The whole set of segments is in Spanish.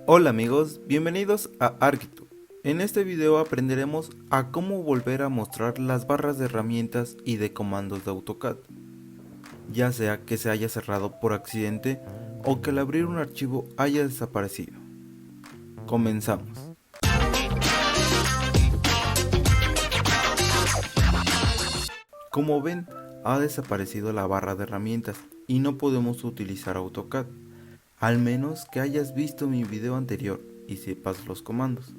Hola amigos, bienvenidos a Architect. En este video aprenderemos a cómo volver a mostrar las barras de herramientas y de comandos de AutoCAD, ya sea que se haya cerrado por accidente o que al abrir un archivo haya desaparecido. Comenzamos. Como ven, ha desaparecido la barra de herramientas y no podemos utilizar AutoCAD, al menos que hayas visto mi video anterior y sepas los comandos.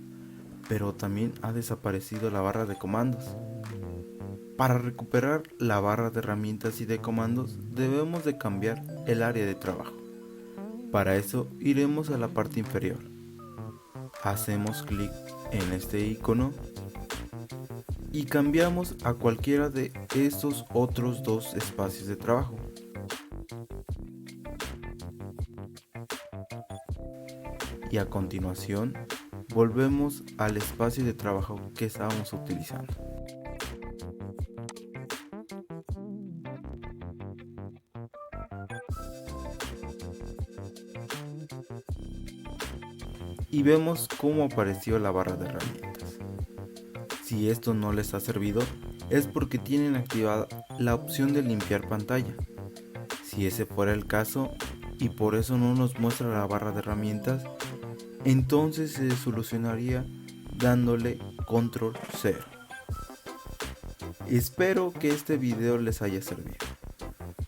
Pero también ha desaparecido la barra de comandos. Para recuperar la barra de herramientas y de comandos debemos de cambiar el área de trabajo. Para eso iremos a la parte inferior. Hacemos clic en este icono y cambiamos a cualquiera de estos otros dos espacios de trabajo. Y a continuación volvemos al espacio de trabajo que estábamos utilizando. Y vemos cómo apareció la barra de herramientas. Si esto no les ha servido, es porque tienen activada la opción de limpiar pantalla. Si ese fuera el caso y por eso no nos muestra la barra de herramientas, entonces se solucionaría dándole control 0. Espero que este video les haya servido.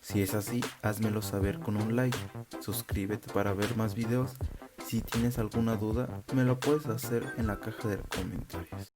Si es así, házmelo saber con un like, suscríbete para ver más videos. Si tienes alguna duda, me lo puedes hacer en la caja de comentarios.